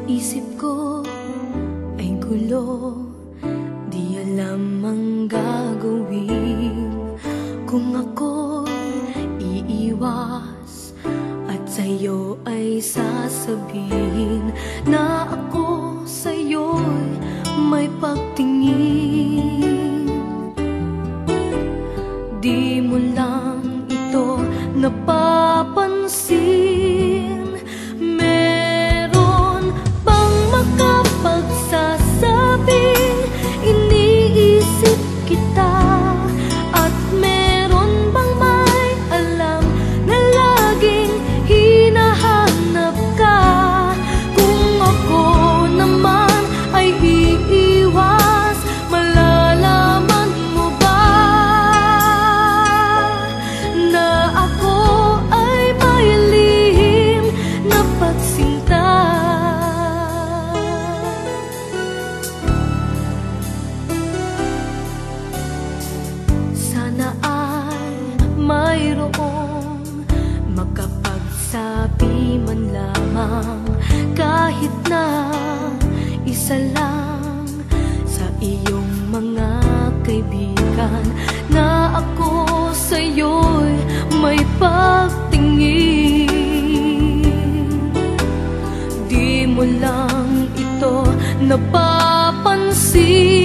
isip ko ay gulo, di alam ang gagawin. Kung ako'y iiwas at sa'yo ay sasabihin na ako sa'yo'y may pagtingin, di mo lang ito napapansin. Meron bang makapagsasabing iniisip kita? At meron bang may alam na laging hinahanap ka? Kung ako naman ay iiwas, malalaman mo ba na ako ay may lihim na pagsinta? Sana ay mayroong makapagsabi man lamang, kahit na isa lang sa iyong mga kaibigan, na ako sa'yo'y may pagtingin. Di mo lang ito napapansin.